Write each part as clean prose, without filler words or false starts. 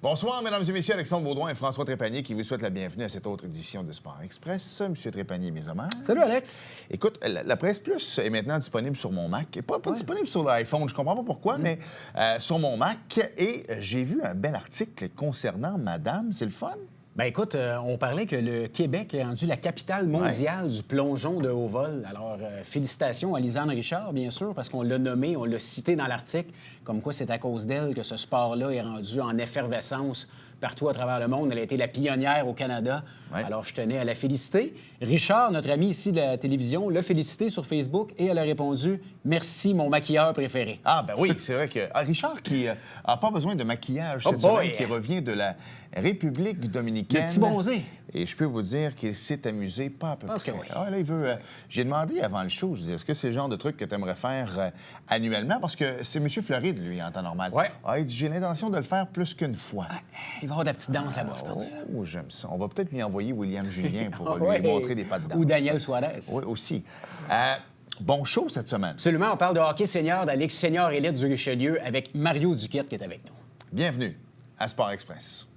Bonsoir, mesdames et messieurs. Alexandre Baudouin et François Trépanier qui vous souhaitent la bienvenue à cette autre édition de Sport Express. Monsieur Trépanier, mes hommages. Salut, Alex. Écoute, la Presse Plus est maintenant disponible sur mon Mac. Pas disponible sur l'iPhone, je comprends pas pourquoi, mais sur mon Mac. Et j'ai vu un bel article concernant Madame. C'est le fun? Ben écoute, on parlait que le Québec est rendu la capitale mondiale du plongeon de haut vol. Alors, félicitations à Lisanne Richard, bien sûr, parce qu'on l'a nommé, on l'a cité dans l'article, comme quoi c'est à cause d'elle que ce sport-là est rendu en effervescence partout à travers le monde. Elle a été la pionnière au Canada. Ouais. Alors, je tenais à la féliciter. Richard, notre ami ici de la télévision, l'a félicité sur Facebook et elle a répondu « Merci, mon maquilleur préféré ». Ah, ben oui, c'est vrai que Richard qui n'a pas besoin de maquillage cette semaine, qui revient de la République dominicaine. Le petit bonzé. Et je peux vous dire qu'il s'est amusé pas à peu près. Oui. Ah, là, il veut... J'ai demandé avant le show, je dis, est-ce que c'est le genre de truc que tu aimerais faire annuellement? Parce que c'est M. Floride, lui, en temps normal. Oui. Ah, il dit, j'ai l'intention de le faire plus qu'une fois. Il va y avoir de la petite danse là-bas, je pense. Oh, j'aime ça. On va peut-être lui envoyer William Julien pour lui montrer des pas de danse. Ou Daniel Suarez. Oui, aussi. Bon show cette semaine. Absolument. On parle de hockey senior, de la Ligue senior élite du Richelieu avec Mario Duquette qui est avec nous. Bienvenue à Sport Express.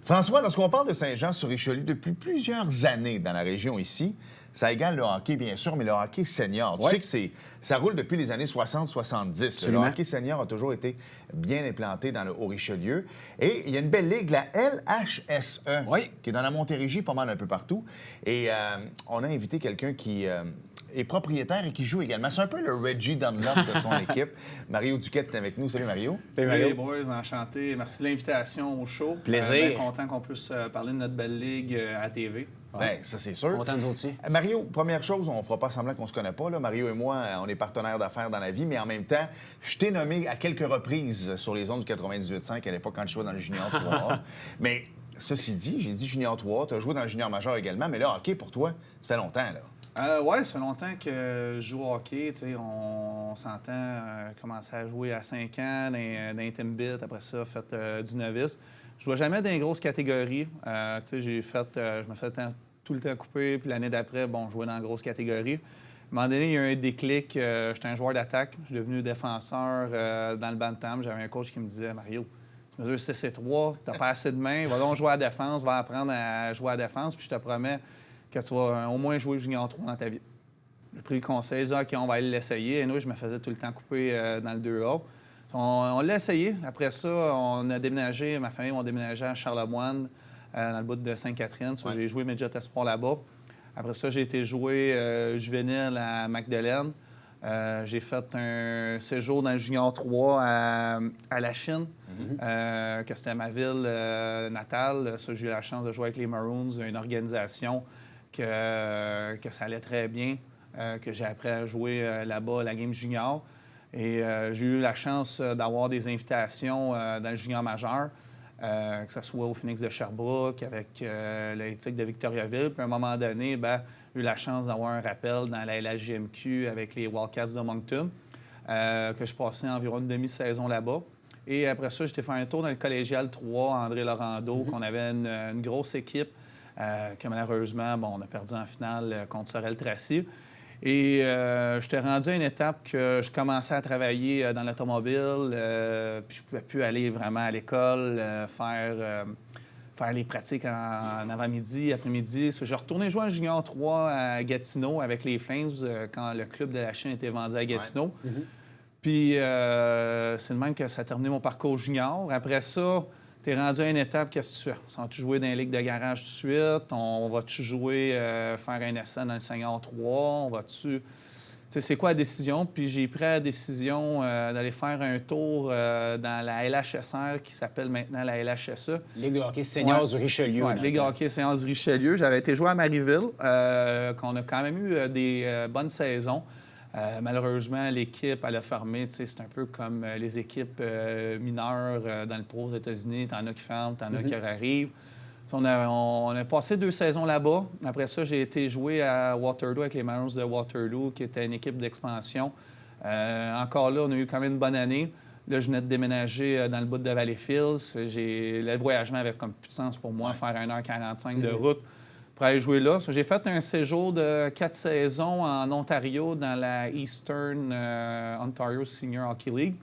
François, lorsqu'on parle de Saint-Jean-sur-Richelieu depuis plusieurs années dans la région ici, ça égale le hockey, bien sûr, mais le hockey senior. Tu sais que ça roule depuis les années 60-70. Le hockey senior a toujours été bien implanté dans le Haut-Richelieu. Et il y a une belle ligue, la LHSE, qui est dans la Montérégie, pas mal un peu partout. Et on a invité quelqu'un qui... est propriétaire et qui joue également. C'est un peu le Reggie Dunlop de son équipe. Mario Duquette est avec nous. Salut, Mario. Salut, Mario. Salut, boys. Enchanté. Merci de l'invitation au show. Plaisir. Bien content qu'on puisse parler de notre belle ligue à TV. Bien, ça, c'est sûr. Content de nous aussi. Mario, première chose, on ne fera pas semblant qu'on ne se connaît pas. Là. Mario et moi, on est partenaires d'affaires dans la vie, mais en même temps, je t'ai nommé à quelques reprises sur les ondes du 98.5 à l'époque quand je jouais dans le Junior 3. Mais ceci dit, j'ai dit Junior 3, tu as joué dans le Junior majeur également, mais là, hockey, pour toi, ça fait longtemps, là. Oui, ça fait longtemps que je joue au hockey. On s'entend commencer à jouer à 5 ans dans les Timbits, après ça, fait du novice. Je ne jouais jamais dans les grosses catégories. Je me fais tout le temps couper, puis l'année d'après, je jouais dans la grosse catégorie. À un moment donné, il y a eu un déclic. J'étais un joueur d'attaque. Je suis devenu défenseur dans le bantam. J'avais un coach qui me disait « Mario, tu mesures 6 et 3, tu n'as pas assez de mains, va donc jouer à la défense, va apprendre à jouer à la défense, puis je te promets que tu vas au moins jouer Junior 3 dans ta vie. » J'ai pris le conseil, j'ai dit « OK, on va aller l'essayer. » Et nous, je me faisais tout le temps couper dans le 2A. On l'a essayé. Après ça, on a déménagé, ma famille a déménagé à Charleboine, dans le bout de Sainte-Catherine. J'ai joué Midget Espoir là-bas. Après ça, j'ai été jouer juvénile à Magdeleine. J'ai fait un séjour dans le Junior 3 à la Chine, que c'était ma ville natale. Ça, j'ai eu la chance de jouer avec les Maroons, une organisation que ça allait très bien, que j'ai appris à jouer là-bas, la game junior. Et j'ai eu la chance d'avoir des invitations dans le junior majeur, que ce soit au Phoenix de Sherbrooke, avec l'éthique de Victoriaville. Puis à un moment donné, j'ai eu la chance d'avoir un rappel dans la LHJMQ avec les Wildcats de Moncton, que je passais environ une demi-saison là-bas. Et après ça, j'étais fait un tour dans le collégial 3, André Laurando, qu'on avait une grosse équipe, que malheureusement, on a perdu en finale contre Sorel-Tracy. Et j'étais rendu à une étape que je commençais à travailler dans l'automobile, puis je ne pouvais plus aller vraiment à l'école, faire les pratiques en avant-midi, après-midi. J'ai retourné jouer en Junior 3 à Gatineau avec les Flames quand le club de la Chine était vendu à Gatineau. Ouais. Puis c'est de même que ça a terminé mon parcours junior. Après ça, tu es rendu à une étape, qu'est-ce que tu fais? On va-tu jouer dans les ligues de garage tout de suite? On va-tu jouer, faire un essai dans le Senior 3? On va-tu... c'est quoi la décision? Puis j'ai pris la décision d'aller faire un tour dans la LHSR qui s'appelle maintenant la LHSE. Ligue de hockey senior du Richelieu. Oui, Ligue de hockey senior du Richelieu. J'avais été joué à Marieville, qu'on a quand même eu des bonnes saisons. Malheureusement, l'équipe, elle a fermé. C'est un peu comme les équipes mineures dans le pro aux États-Unis. T'en as qui ferment, t'en as qui arrivent. On a passé 2 saisons là-bas. Après ça, j'ai été jouer à Waterloo avec les Maroons de Waterloo, qui était une équipe d'expansion. Encore là, on a eu quand même une bonne année. Là, je venais de déménager dans le bout de Valleyfields. Le voyagement avait comme plus de sens pour moi, faire 1h45 de route pour aller jouer là. J'ai fait un séjour de 4 saisons en Ontario dans la Eastern Ontario Senior Hockey League.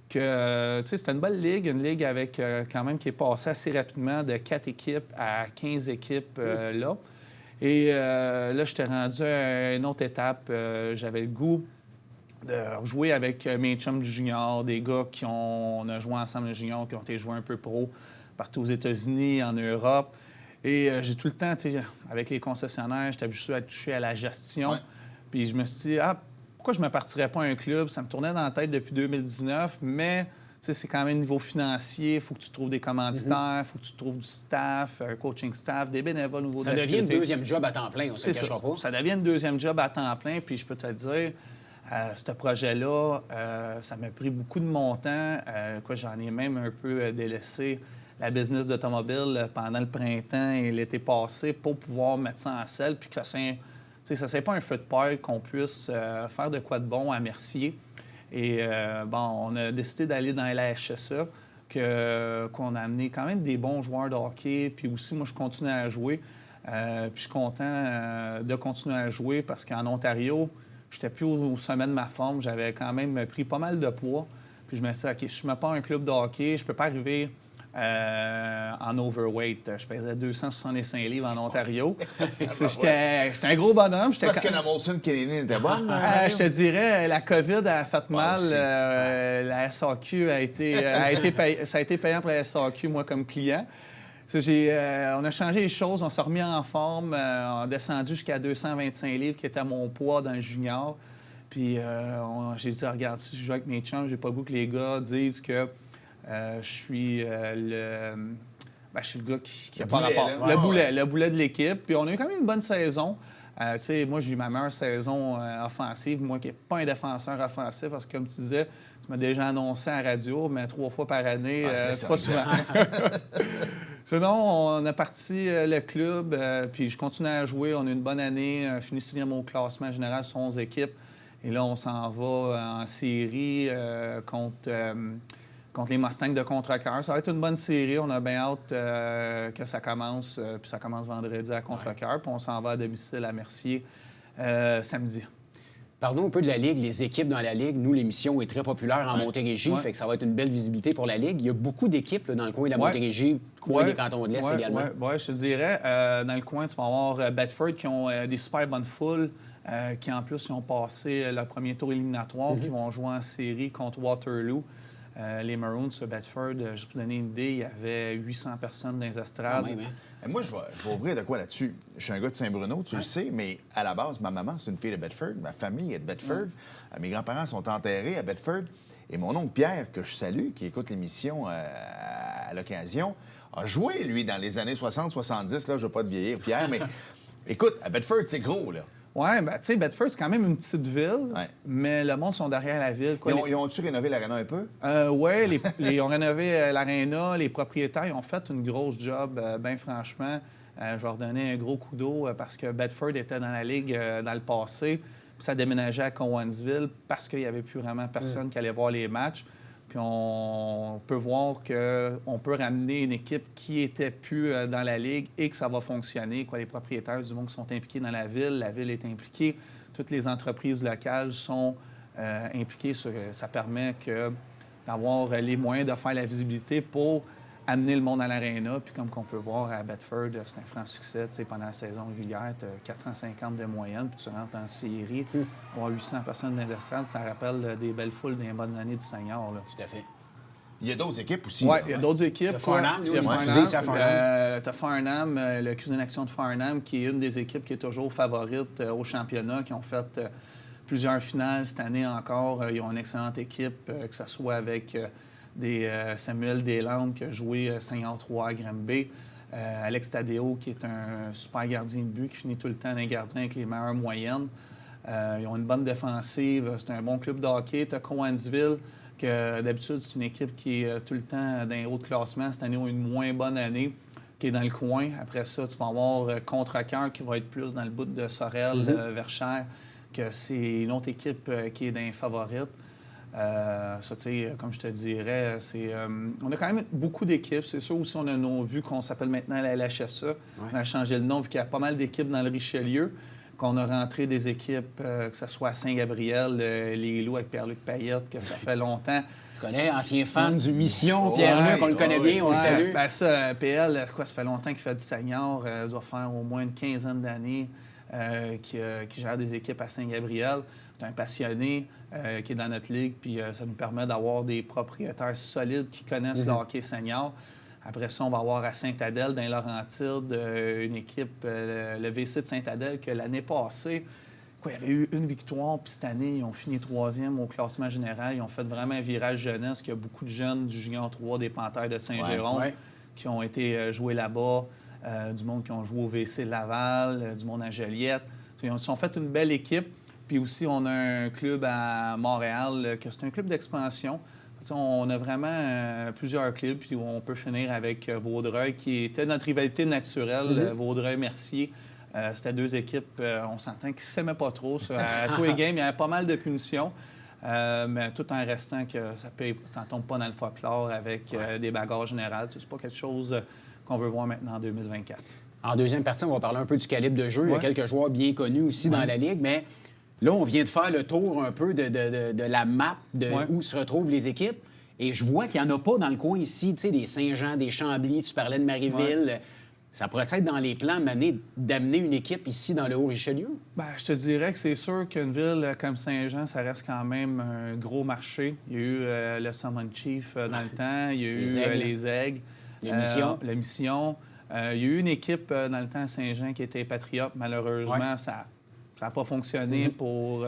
C'était une belle ligue, une ligue avec quand même qui est passée assez rapidement de 4 équipes à 15 équipes là. Et là, j'étais rendu à une autre étape. J'avais le goût de jouer avec mes chums du junior, des gars on a joué ensemble le junior, qui ont été joués un peu pro partout aux États-Unis, en Europe. Et j'ai tout le temps, avec les concessionnaires, j'étais habitué à toucher à la gestion. Ouais. Puis je me suis dit, pourquoi je ne me partirais pas à un club? Ça me tournait dans la tête depuis 2019, mais c'est quand même niveau financier. Il faut que tu trouves des commanditaires, il faut que tu trouves du staff, un coaching staff, des bénévoles au niveau de la sécurité. Ça devient un deuxième job à temps plein, on ne se cachera pas. Ça devient un deuxième job à temps plein, puis je peux te le dire, ce projet-là, ça m'a pris beaucoup de mon temps. J'en ai même un peu délaissé la business d'automobile pendant le printemps et l'été passé pour pouvoir mettre ça en selle, puis que ça ne soit pas un feu de paille qu'on puisse faire de quoi de bon à Mercier. Et on a décidé d'aller dans la HSA, qu'on a amené quand même des bons joueurs de hockey, puis aussi, moi, je continue à jouer. Puis je suis content de continuer à jouer parce qu'en Ontario, je n'étais plus au sommet de ma forme. J'avais quand même pris pas mal de poids. Puis je me suis dit, OK, je ne mets pas un club de hockey, je ne peux pas arriver en overweight. Je pesais 265 livres en Ontario. J'étais un gros bonhomme. C'est parce que la Molson Canadian était bonne? Je te dirais, la COVID a fait mal. La SAQ a été payant pour la SAQ, moi, comme client. On a changé les choses, on s'est remis en forme, on a descendu jusqu'à 225 livres, qui était mon poids dans le junior. Puis j'ai dit, regarde, si je joue avec mes chums, j'ai pas le goût que les gars disent que je suis le gars qui a pas rapport. Le boulet de l'équipe. Puis on a eu quand même une bonne saison. Moi, j'ai eu ma meilleure saison offensive, moi qui n'ai pas un défenseur offensif, parce que comme tu disais, tu m'as déjà annoncé à la radio, mais 3 fois par année, c'est pas souvent. Sinon, on a parti le club, puis je continue à jouer. On a eu une bonne année, fini 6e au classement général sur 11 équipes. Et là, on s'en va en série contre les Mustangs de Contrecœur. Ça va être une bonne série. On a bien hâte que ça commence. Puis ça commence vendredi à Contrecœur. Puis on s'en va à domicile à Mercier samedi. Parlons un peu de la Ligue, les équipes dans la Ligue. Nous, l'émission est très populaire en Montérégie, fait que ça va être une belle visibilité pour la Ligue. Il y a beaucoup d'équipes dans le coin de la Montérégie, coin des cantons de l'Est également. Oui, je te dirais. Dans le coin, tu vas avoir Bedford qui ont des super bonnes foules, qui en plus ont passé le premier tour éliminatoire, qui vont jouer en série contre Waterloo. Les Maroons sur Bedford, juste pour donner une idée, il y avait 800 personnes dans les estrades. Moi, je vais ouvrir de quoi là-dessus. Je suis un gars de Saint-Bruno, tu le sais, mais à la base, ma maman, c'est une fille de Bedford. Ma famille est de Bedford. Mes grands-parents sont enterrés à Bedford. Et mon oncle Pierre, que je salue, qui écoute l'émission à l'occasion, a joué, lui, dans les années 60-70. Là, je ne veux pas te vieillir, Pierre, mais écoute, à Bedford, c'est gros, là. Oui, tu sais, Bedford, c'est quand même une petite ville, mais le monde sont derrière la ville. Ils ont-tu rénové l'aréna un peu? Oui, ils ont rénové l'aréna. Les propriétaires, ils ont fait une grosse job, bien franchement. Je leur donnais un gros coup d'eau parce que Bedford était dans la Ligue dans le passé. Puis ça déménageait à Cowansville parce qu'il n'y avait plus vraiment personne qui allait voir les matchs. Puis on peut voir qu'on peut ramener une équipe qui n'était plus dans la Ligue et que ça va fonctionner. Les propriétaires du monde qui sont impliqués dans la ville est impliquée. Toutes les entreprises locales sont impliquées. Ça permet d'avoir les moyens de faire la visibilité pour amener le monde à l'aréna. Puis comme on peut voir à Bedford, c'est un franc succès. Pendant la saison régulière, tu as 450 de moyenne, puis tu rentres en série. Avoir 800 personnes dans les estrades, ça rappelle des belles foules des bonnes années du Seigneur. Là. Tout à fait. Il y a d'autres équipes aussi. Oui, il y a d'autres équipes. Il y a Farnham, nous, tu as Farnham, le Cuisine Action de Farnham, qui est une des équipes qui est toujours favorite au championnat, qui ont fait plusieurs finales cette année encore. Ils ont une excellente équipe, que ce soit avec Samuel Deslandes, qui a joué Seigneur 3 à Granby. Alex Tadeo, qui est un super gardien de but, qui finit tout le temps d'un gardien avec les meilleures moyennes. Ils ont une bonne défensive. C'est un bon club de hockey. Tu as Cowansville, que d'habitude, c'est une équipe qui est tout le temps dans les hauts de classement. Cette année, ils ont une moins bonne année, qui est dans le coin. Après ça, tu vas avoir Contrecœur, qui va être plus dans le bout de Sorel, Verchères, que c'est une autre équipe qui est dans les favorites. Ça, tu sais, comme je te dirais, on a quand même beaucoup d'équipes. C'est sûr aussi, on a vu qu'on s'appelle maintenant la LHSA. On a changé le nom, vu qu'il y a pas mal d'équipes dans le Richelieu, qu'on a rentré des équipes, que ce soit à Saint-Gabriel, les Loups avec Pierre-Luc Payette, que ça fait longtemps. Tu connais, ancien fan du Mission, Pierre-Luc, on le connaît bien, on le salue. Ben ça, PL, ça fait longtemps qu'il fait du senior. Ça doit faire au moins une quinzaine d'années qui gère des équipes à Saint-Gabriel. C'est un passionné qui est dans notre ligue, puis ça nous permet d'avoir des propriétaires solides qui connaissent le hockey senior. Après ça, on va avoir à Saint-Adèle, dans les Laurentides, une équipe, le VC de Saint-Adèle, que l'année passée, il y avait eu une victoire, puis cette année, ils ont fini 3e au classement général. Ils ont fait vraiment un virage jeunesse, qu'il y a beaucoup de jeunes du Junior 3 des Panthères de Saint-Jérôme qui ont été joués là-bas, du monde qui ont joué au VC de Laval, du monde à Joliette. Ils ont fait une belle équipe. Puis aussi, on a un club à Montréal, que c'est un club d'expansion. On a vraiment plusieurs clubs, puis on peut finir avec Vaudreuil, qui était notre rivalité naturelle, Vaudreuil-Mercier. C'était deux équipes, on s'entend, qui ne s'aimaient pas trop. À tous les games, il y avait pas mal de punitions, mais tout en restant que ça ne tombe pas dans le folklore avec des bagarres générales. C'est pas quelque chose qu'on veut voir maintenant en 2024. En deuxième partie, on va parler un peu du calibre de jeu. Il y a quelques joueurs bien connus aussi dans la Ligue, mais là, on vient de faire le tour un peu de la map de où se retrouvent les équipes. Et je vois qu'il n'y en a pas dans le coin ici, tu sais, des Saint-Jean, des Chambly, tu parlais de Marieville. Ça pourrait être dans les plans d'amener une équipe ici dans le Haut-Richelieu? Bien, je te dirais que c'est sûr qu'une ville comme Saint-Jean, ça reste quand même un gros marché. Il y a eu le Summon Chief dans le temps, il y a eu les Aigles. La Mission. Il y a eu une équipe dans le temps à Saint-Jean qui était Patriote. Malheureusement, ça n'a pas fonctionné pour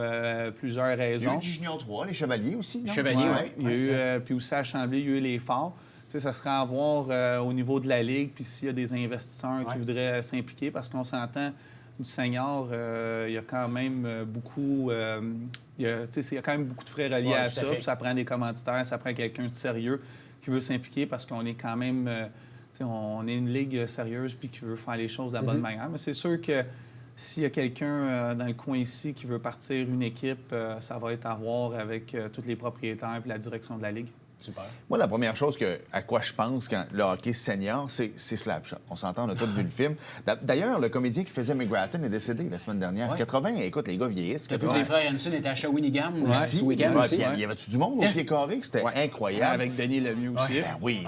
plusieurs raisons. Il y a eu du Junior 3, les Chevaliers aussi, non? Chevaliers, oui. Il y a eu, puis aussi à Chambly, il y a eu les Forts. Tu sais, ça serait à voir au niveau de la Ligue, puis s'il y a des investisseurs qui voudraient s'impliquer, parce qu'on s'entend, du senior, il y a quand même beaucoup... il y a quand même beaucoup de frais reliés à ça, puis ça prend des commanditaires, ça prend quelqu'un de sérieux qui veut s'impliquer, parce qu'on est quand même... on est une ligue sérieuse, puis qui veut faire les choses de la bonne manière. Mais c'est sûr que s'il y a quelqu'un dans le coin ici qui veut partir une équipe, ça va être à voir avec tous les propriétaires et la direction de la Ligue. Super. Moi, la première chose à quoi je pense quand le hockey senior, c'est Slapshot. On s'entend, on a tous vu le film. D'ailleurs, le comédien qui faisait McGrattan est décédé la semaine dernière. 80, écoute, les gars vieillissent. Tous les frères Hanson étaient à Shawinigan ce week-end aussi. Il y avait-tu du monde au pied carré? C'était incroyable. Avec Denis Lemieux aussi.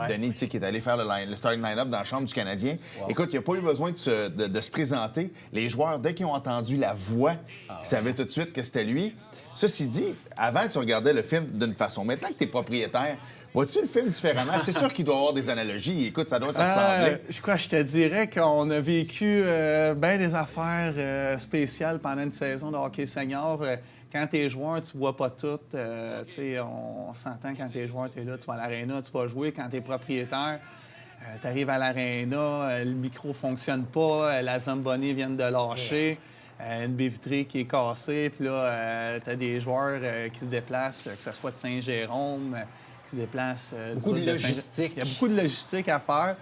Denis, tu sais, qui est allé faire le starting line-up dans la chambre du Canadien. Écoute, il n'y a pas eu besoin de se présenter. Les joueurs, dès qu'ils ont entendu la voix, ils savaient tout de suite que c'était lui. Ceci dit, avant, tu regardais le film d'une façon. Maintenant que tu es propriétaire, vois-tu le film différemment? C'est sûr qu'il doit y avoir des analogies. Écoute, ça doit se ressembler. Je te dirais qu'on a vécu bien des affaires spéciales pendant une saison de hockey senior. Quand tu es joueur, tu vois pas tout. On s'entend quand tu es joueur, tu es là, tu vas à l'aréna, tu vas jouer. Quand tu es propriétaire, tu arrives à l'aréna, le micro fonctionne pas, la Zamboni vient de lâcher. Une baie vitrée qui est cassée, puis là, tu as des joueurs qui se déplacent, que ce soit de Saint-Jérôme, qui se déplacent... beaucoup de logistique. Il y a beaucoup de logistique à faire.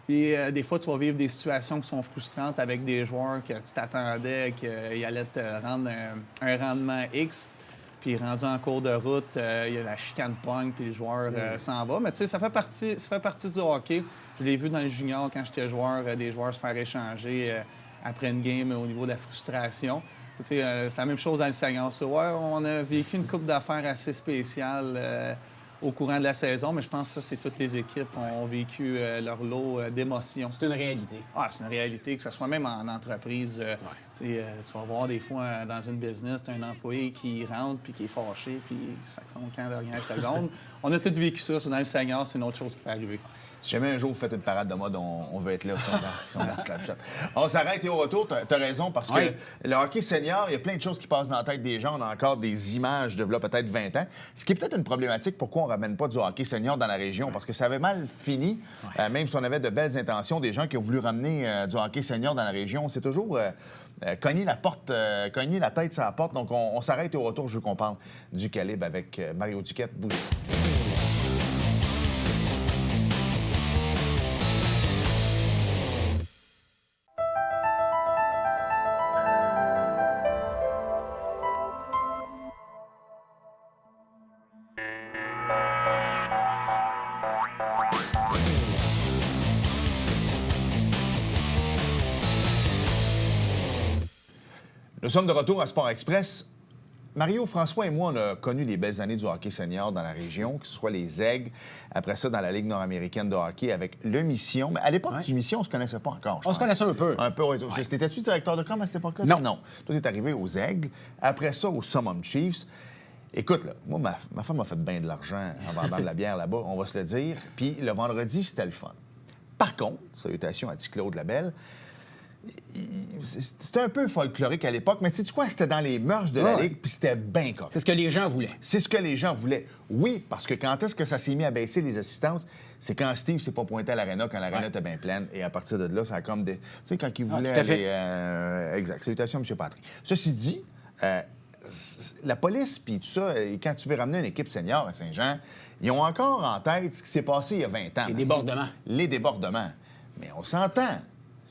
Puis des fois, tu vas vivre des situations qui sont frustrantes avec des joueurs que tu t'attendais qu'ils allaient te rendre un rendement X. Puis rendu en cours de route, il y a la chicane pogne, puis le joueur s'en va. Mais tu sais, ça fait partie du hockey. Je l'ai vu dans le junior quand j'étais joueur, des joueurs se faire échanger... après une game au niveau de la frustration. C'est la même chose dans le senior. On a vécu une couple d'affaires assez spéciales au courant de la saison, mais je pense que ça, c'est toutes les équipes ont vécu leur lot d'émotions. C'est une réalité. C'est une réalité, que ce soit même en entreprise. Tu vas voir des fois dans une business, tu as un employé qui rentre puis qui est fâché, puis ça sonne quand dernière seconde. On a tous vécu ça. Dans le senior, c'est une autre chose qui peut arriver. Si jamais un jour vous faites une parade de mode, on veut être là comme dans Slapshot. On s'arrête et au retour, tu as raison, parce que le hockey senior, il y a plein de choses qui passent dans la tête des gens. On a encore des images de là peut-être 20 ans. Ce qui est peut-être une problématique, pourquoi on ne ramène pas du hockey senior dans la région, parce que ça avait mal fini, même si on avait de belles intentions, des gens qui ont voulu ramener du hockey senior dans la région. C'est toujours cogner la tête sur la porte. Donc, on s'arrête et au retour, je veux qu'on parle du calibre avec Mario Duquette. Bougez. Nous sommes de retour à Sport Express. Mario, François et moi, on a connu les belles années du hockey senior dans la région, que ce soit les Aigles, après ça dans la Ligue nord-américaine de hockey avec le Mission. Mais à l'époque du Mission, on se connaissait pas encore. On se connaissait un peu. Un peu, oui. Ouais. T'étais-tu directeur de com à cette époque-là? Non. Non. Toi, t'es arrivé aux Aigles, après ça aux Summum Chiefs. Écoute, là, moi, ma femme m'a fait bien de l'argent en vendant de la bière là-bas, on va se le dire. Puis le vendredi, c'était le fun. Par contre, salutations à Claude Labelle, c'était un peu folklorique à l'époque, mais tu sais quoi? C'était dans les mœurs de la Ligue, puis c'était bien correct. C'est ce que les gens voulaient. C'est ce que les gens voulaient. Oui, parce que quand est-ce que ça s'est mis à baisser les assistances? C'est quand Steve s'est pas pointé à l'aréna, quand l'aréna était bien pleine, et à partir de là, ça a comme des... Tu sais, quand il voulait tout à fait. aller... Exact. Salutations, M. Patry. Ceci dit, la police, puis tout ça, quand tu veux ramener une équipe senior à Saint-Jean, ils ont encore en tête ce qui s'est passé il y a 20 ans. Les débordements. Les débordements. Mais on s'entend.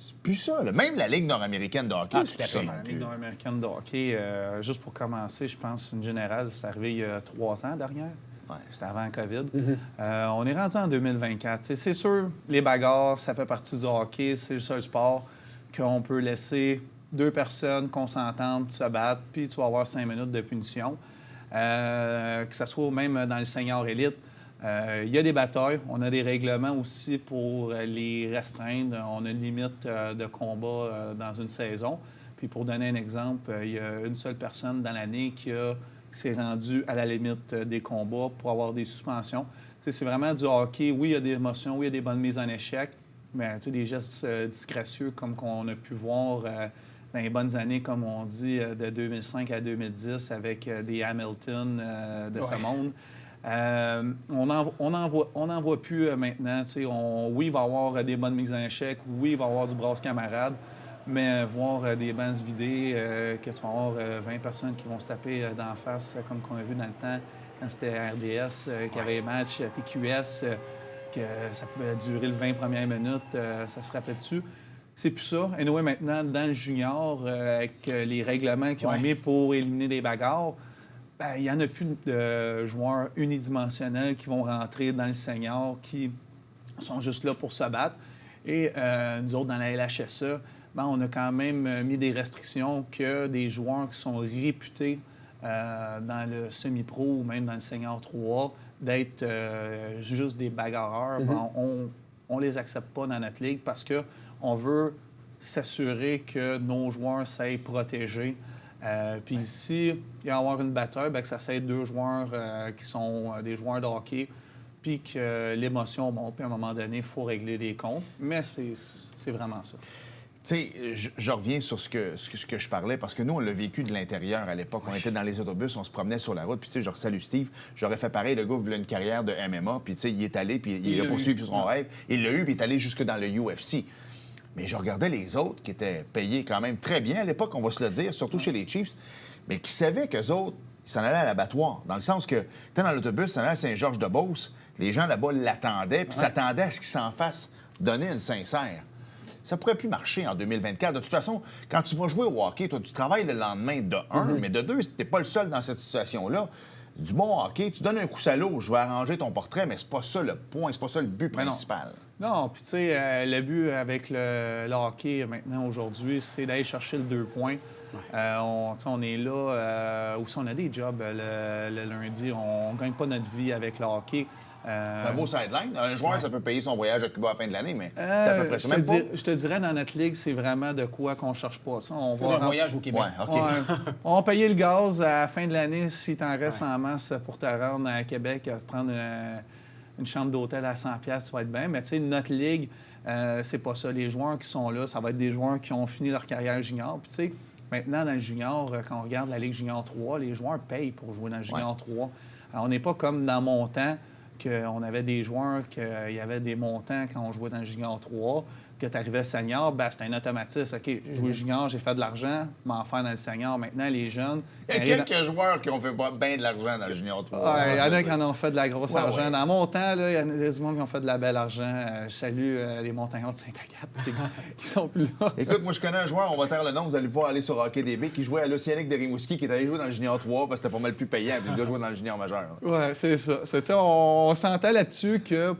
C'est plus ça. Là. Même la Ligue nord-américaine de hockey, c'est plus ça. La Ligue nord-américaine de hockey, juste pour commencer, je pense, une générale, c'est arrivé il y a 3 ans derrière. Ouais. C'était avant la COVID. On est rendu en 2024. T'sais, c'est sûr, les bagarres, ça fait partie du hockey. C'est le seul sport qu'on peut laisser 2 personnes consentantes se battre, puis tu vas avoir 5 minutes de punition. Que ce soit même dans le senior élite. Il y a des batailles. On a des règlements aussi pour les restreindre. On a une limite de combat dans une saison. Puis pour donner un exemple, il y a une seule personne dans l'année qui s'est rendue à la limite des combats pour avoir des suspensions. T'sais, c'est vraiment du hockey. Oui, il y a des émotions, oui, il y a des bonnes mises en échec, mais des gestes disgracieux comme qu'on a pu voir dans les bonnes années, comme on dit, de 2005 à 2010 avec des Hamilton de ce monde. On n'en voit plus maintenant. Oui, il va y avoir des bonnes mises en échec. Oui, il va y avoir du brasse camarade. Mais voir des bancs se vider, que tu vas avoir 20 personnes qui vont se taper d'en face, comme qu'on a vu dans le temps, quand c'était RDS, qu'il y avait les matchs TQS, que ça pouvait durer le 20 premières minutes, ça se frappait dessus. C'est plus ça. Et nous, maintenant, dans le junior, avec les règlements qu'ils ont mis pour éliminer les bagarres, ben, il n'y en a plus de joueurs unidimensionnels qui vont rentrer dans le senior, qui sont juste là pour se battre. Et nous autres, dans la LHSE, ben, on a quand même mis des restrictions que des joueurs qui sont réputés dans le semi-pro ou même dans le senior 3 d'être juste des bagarreurs. Ben, on les accepte pas dans notre ligue parce qu'on veut s'assurer que nos joueurs s'aient protégés. Puis si il va y avoir une bataille, bien, que ça soit 2 joueurs qui sont des joueurs de hockey, puis que l'émotion monte, puis à un moment donné, il faut régler les comptes. Mais c'est vraiment ça. Tu sais, je reviens sur ce que je parlais, parce que nous, on l'a vécu de l'intérieur à l'époque. On était dans les autobus, on se promenait sur la route, puis tu sais, je salue Steve, j'aurais fait pareil, le gars voulait une carrière de MMA, puis tu sais, il est allé, puis il a poursuivi son rêve. Il l'a eu, puis il est allé jusque dans le UFC. Mais je regardais les autres qui étaient payés quand même très bien à l'époque, on va se le dire, surtout chez les Chiefs, mais qui savaient qu'eux autres, ils s'en allaient à l'abattoir. Dans le sens que, tu dans l'autobus, ils s'en allaient à Saint-Georges-de-Beauce, les gens là-bas l'attendaient, puis s'attendaient à ce qu'ils s'en fassent donner une sincère. Ça pourrait plus marcher en 2024. De toute façon, quand tu vas jouer au hockey, toi, tu travailles le lendemain de 1, mais de 2, tu n'es pas le seul dans cette situation-là. Du bon hockey, tu donnes un coup salaud, je vais arranger ton portrait, mais c'est pas ça le point, c'est pas ça le but principal. Non, puis tu sais, le but avec le hockey maintenant, aujourd'hui, c'est d'aller chercher le 2 points. On est là, ou si on a des jobs le lundi, on ne gagne pas notre vie avec le hockey. C'est un beau sideline. Un joueur, ça peut payer son voyage à Cuba à la fin de l'année, mais c'est à peu près ça. Je te dirais, dans notre ligue, c'est vraiment de quoi qu'on cherche pas. Ça, on va un voyage au Québec. Ouais, OK. On va payer le gaz à la fin de l'année si t'en restes en masse pour te rendre à Québec, prendre une chambre d'hôtel à 100$, tu vas être bien. Mais tu sais, notre ligue, c'est pas ça. Les joueurs qui sont là, ça va être des joueurs qui ont fini leur carrière junior. Puis tu sais, maintenant, dans le junior, quand on regarde la Ligue junior 3, les joueurs payent pour jouer dans le junior 3. Alors, on n'est pas comme dans mon temps, qu'on avait des joueurs, qu'il y avait des montants quand on jouait dans le Junior 3, que tu arrivais senior, ben, c'était un automatisme. OK, j'ai joué junior, j'ai fait de l'argent, m'en faire dans le senior. Maintenant, les jeunes... Il y a quelques joueurs qui ont fait bien de l'argent dans le Junior 3. Ouais, il y en a qui en ont fait de la grosse argent. Ouais. Dans mon temps, là, il y en a du monde qui ont fait de la belle argent. Je salue les Montagnards de Saint-Agathe qui sont plus là. Écoute, moi, je connais un joueur, on va taire le nom, vous allez pouvoir aller sur Hockey DB, qui jouait à l'Océanique de Rimouski, qui est allé jouer dans le Junior 3 parce que c'était pas mal plus payant, puis le gars jouait dans le Junior majeur. Oui, c'est ça. On s'entend là-dessus que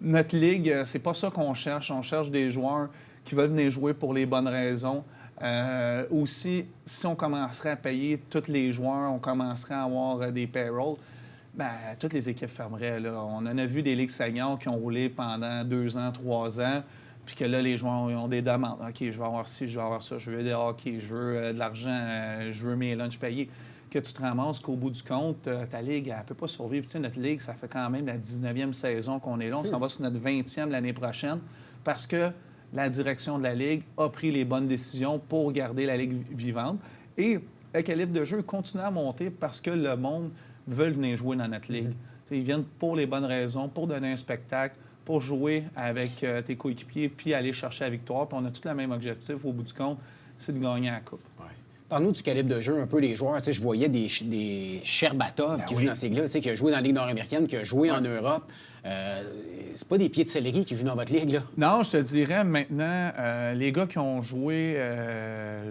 notre ligue, c'est pas ça qu'on cherche. On cherche des joueurs qui veulent venir jouer pour les bonnes raisons. Aussi, si on commencerait à payer tous les joueurs, on commencerait à avoir des payrolls, bien, toutes les équipes fermeraient. Là. On en a vu des ligues seniors qui ont roulé pendant 2 ans, 3 ans, puis que là, les joueurs ils ont des demandes. OK, je veux avoir ci, je veux avoir ça, je veux des hockey, je veux de l'argent, je veux mes lunchs payés. Que tu te ramasses qu'au bout du compte, ta ligue, elle ne peut pas survivre. Tu sais, notre ligue, ça fait quand même la 19e saison qu'on est là. On s'en va sur notre 20e l'année prochaine parce que la direction de la Ligue a pris les bonnes décisions pour garder la Ligue vivante. Et le calibre de jeu continue à monter parce que le monde veut venir jouer dans notre Ligue. Ils viennent pour les bonnes raisons, pour donner un spectacle, pour jouer avec tes coéquipiers, puis aller chercher la victoire. Puis on a tous le même objectif, au bout du compte, c'est de gagner la Coupe. Ouais. Parle-nous du calibre de jeu, un peu les joueurs. Tu sais, je voyais des Sherbatov qui jouent dans ces ligues-là, tu sais, qui a joué dans la Ligue nord-américaine, qui a joué en Europe. C'est pas des pieds de céleri qui jouent dans votre ligue, là? Non, je te dirais maintenant, les gars qui ont joué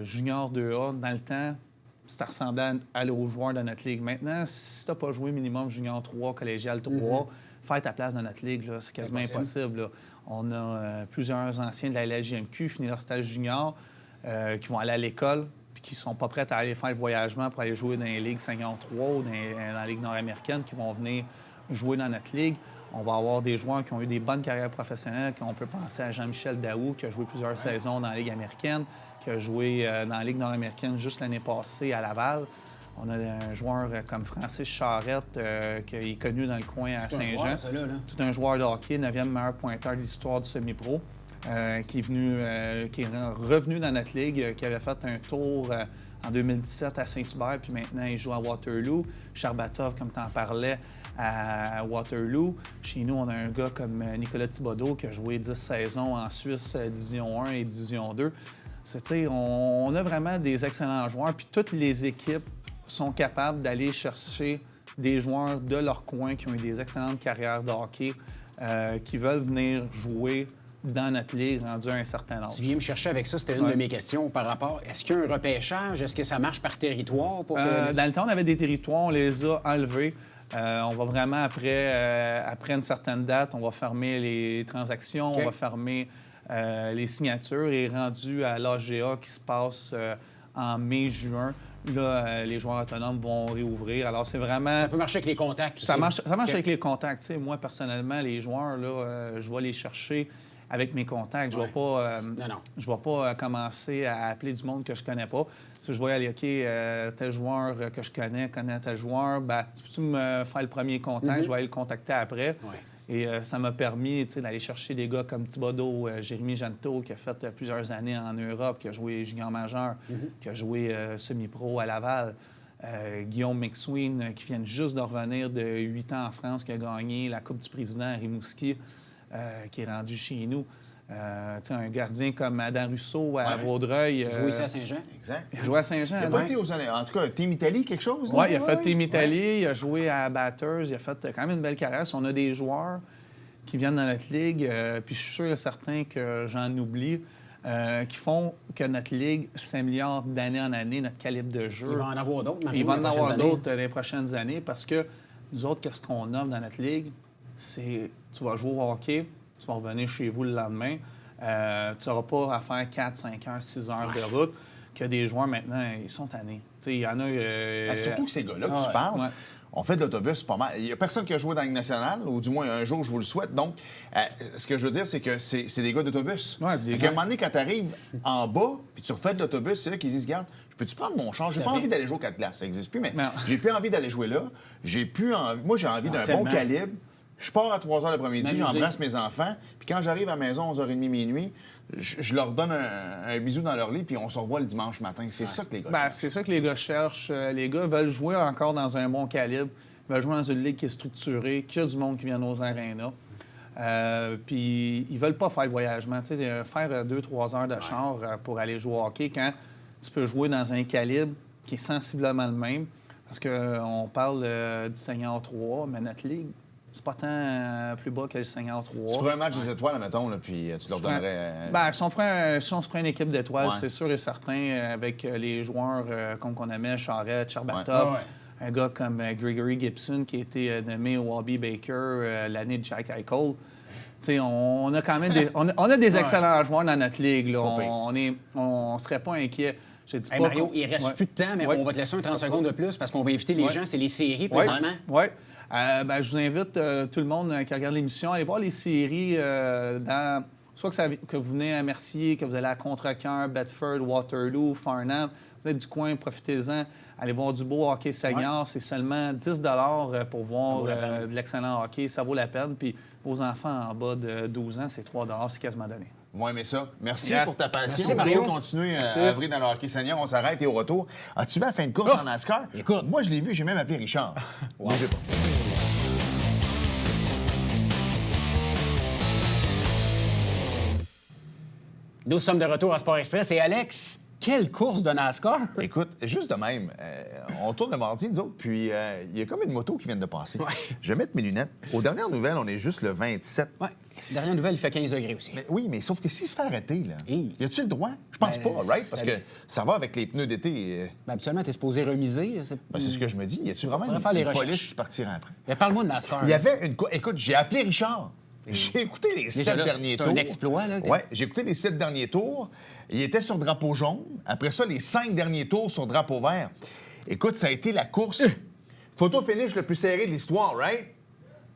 Junior 2A dans le temps, ça ressemblait aux joueurs de notre ligue. Maintenant, si tu n'as pas joué minimum Junior 3, collégial 3, faire ta place dans notre ligue, là, c'est quasiment impossible. Là. On a plusieurs anciens de la LHJMQ, fini leur stage junior, qui vont aller à l'école, puis qui sont pas prêts à aller faire le voyagement pour aller jouer dans les ligues Senior 3 ou dans la Ligue nord-américaine, qui vont venir jouer dans notre ligue. On va avoir des joueurs qui ont eu des bonnes carrières professionnelles, qu'on peut penser à Jean-Michel Daou, qui a joué plusieurs saisons dans la Ligue américaine, qui a joué dans la Ligue nord-américaine juste l'année passée à Laval. On a un joueur comme Francis Charette, qui est connu dans le coin à Saint-Jean. Tout un joueur de hockey, 9e meilleur pointeur de l'histoire du semi-pro, qui est revenu dans notre ligue, qui avait fait un tour en 2017 à Saint-Hubert, puis maintenant il joue à Waterloo. Sherbatov, comme tu en parlais, à Waterloo. Chez nous, on a un gars comme Nicolas Thibodeau qui a joué 10 saisons en Suisse, Division 1 et Division 2. On a vraiment des excellents joueurs, puis toutes les équipes sont capables d'aller chercher des joueurs de leur coin qui ont eu des excellentes carrières de hockey, qui veulent venir jouer dans notre ligue rendu à un certain âge. Tu viens me chercher avec ça, c'était une de mes questions par rapport... Est-ce qu'il y a un repêchage? Est-ce que ça marche par territoire? Dans le temps, on avait des territoires, on les a enlevés. On va vraiment, après une certaine date, on va fermer les transactions, on va fermer les signatures. Et rendu à l'AGA qui se passe en mai-juin, là, les joueurs autonomes vont réouvrir. Alors, c'est vraiment... Ça peut marcher avec les contacts aussi. Ça marche avec les contacts. Tu sais, moi, personnellement, les joueurs, là, je vais les chercher avec mes contacts. Je ne vais pas commencer à appeler du monde que je connais pas. Si je vois aller, OK, tel joueur que je connais tel joueur, ben, peux-tu me faire le premier contact? Je vais aller le contacter après. Et ça m'a permis d'aller chercher des gars comme Thibodeau, Jérémy Janto, qui a fait plusieurs années en Europe, qui a joué junior majeur, qui a joué semi-pro à Laval. Guillaume McSween, qui vient juste de revenir de 8 ans en France, qui a gagné la Coupe du Président à Rimouski, qui est rendu chez nous. Un gardien comme Adam Rousseau à Vaudreuil. Il a joué ici à Saint-Jean. Exact. Il a joué à Saint-Jean. Il a pas été aux années. En tout cas, Team Italie, quelque chose? Oui, il a fait Team Italie, il a joué à Batters, il a fait quand même une belle carrière. On a des joueurs qui viennent dans notre ligue, puis je suis sûr et certain que j'en oublie, qui font que notre ligue s'améliore d'année en année, notre calibre de jeu. Il va en avoir d'autres, Il va en avoir d'autres les prochaines années parce que nous autres, qu'est-ce qu'on offre dans notre ligue? C'est tu vas jouer au hockey, tu vas revenir chez vous le lendemain. Tu n'auras pas à faire 4, 5 heures, 6 heures de route, que des joueurs maintenant, ils sont tannés. Il y en a... surtout que ces gars-là que tu parles, on fait de l'autobus pas mal. Il n'y a personne qui a joué dans la Ligue nationale, ou du moins un jour, je vous le souhaite. Donc, ce que je veux dire, c'est que c'est des gars d'autobus. À un moment donné, quand tu arrives en bas, puis tu refais de l'autobus, c'est là qu'ils disent, regarde, peux-tu prendre mon char? J'ai pas envie d'aller jouer aux 4 places. Ça n'existe plus, mais j'ai plus envie d'aller jouer là. Moi, j'ai envie d'un bon calibre. Je pars à 3 h l'après-midi, j'embrasse mes enfants, puis quand j'arrive à la maison, 11h30, minuit, je leur donne un bisou dans leur lit, puis on se revoit le dimanche matin. C'est ça que les gars cherchent. C'est ça que les gars cherchent. Les gars veulent jouer encore dans un bon calibre. Ils veulent jouer dans une ligue qui est structurée, qu'il y a du monde qui vient aux arénas. Puis ils veulent pas faire le voyagement. Tu sais, faire 2-3 heures de char pour aller jouer au hockey quand tu peux jouer dans un calibre qui est sensiblement le même. Parce qu'on parle du Seigneur 3, mais notre ligue, c'est pas tant plus bas que le Seigneur 3. Tu ferais un match des étoiles, mettons, là, puis tu leur donnerais... Si on se ferait une équipe d'étoiles, c'est sûr et certain, avec les joueurs comme qu'on aimait, Charrette, Cherbatov, un gars comme Gregory Gibson qui a été nommé au Wabi Baker l'année de Jack Eichel. T'sais, on a quand même on a des excellents joueurs dans notre ligue. Là. On serait pas inquiet. Hey, Mario, il reste plus de temps, mais on va te laisser un 30 secondes de plus parce qu'on va inviter les gens. C'est les séries présentement. Oui. Je vous invite tout le monde qui regarde l'émission à aller voir les séries soit que vous venez à Mercier, que vous allez à Contrecœur, Bedford, Waterloo, Farnham. Vous êtes du coin, profitez-en. Allez voir du beau hockey senior. C'est seulement 10 $ pour voir de l'excellent hockey. Ça vaut la peine. Puis vos enfants en bas de 12 ans, c'est 3 $. C'est quasiment donné. Vous aimez ça. Merci pour ta passion. Merci, Mario. On continue à œuvrer dans le hockey senior. On s'arrête et au retour. As-tu vu la fin de course en NASCAR? Écoute. Moi, je l'ai vu. J'ai même appelé Richard. Bougez pas. Nous sommes de retour à Sport Express. Et Alex, quelle course de NASCAR! Écoute, juste de même, on tourne le mardi, nous autres, puis il y a comme une moto qui vient de passer. Ouais. Je vais mettre mes lunettes. Aux dernières nouvelles, on est juste le 27. Ouais. Dernière nouvelle, il fait 15 degrés aussi. Mais, oui, mais sauf que s'il se fait arrêter, là, Hey. y a-tu le droit? Je pense pas, right? Parce ça- que ça va avec les pneus d'été. Habituellement, tu es supposé remiser. C'est ce que je me dis. Y a-tu vraiment Faudrait faire les une recherches. police qui partira après? Mais parle-moi de NASCAR. Il y avait une... Écoute, j'ai appelé Richard. J'ai écouté les 7 là, derniers c'est tours. un exploit, là. Oui, j'ai écouté les 7 derniers tours. Il était sur drapeau jaune. Après ça, les 5 derniers tours sur drapeau vert. Écoute, ça a été la course photo finish le plus serré de l'histoire, right?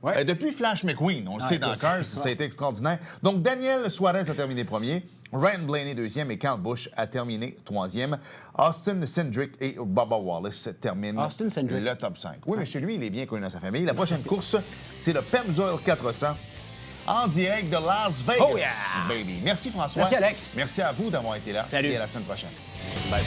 Ouais. Depuis Flash McQueen, on le sait dans le écoute, cœur, ça a été extraordinaire. Donc, Daniel Suarez a terminé premier, Ryan Blaney deuxième et Kyle Busch a terminé troisième. Austin Cindric et Bubba Wallace terminent Austin Cindric. le top 5. Oui, monsieur, lui, il est bien connu dans sa famille. La prochaine course, c'est le Pennzoil 400 en direct de Las Vegas, Oh yeah! baby. Merci, François. Merci, Alex. Merci à vous d'avoir été là. Salut. Et à la semaine prochaine. Bye.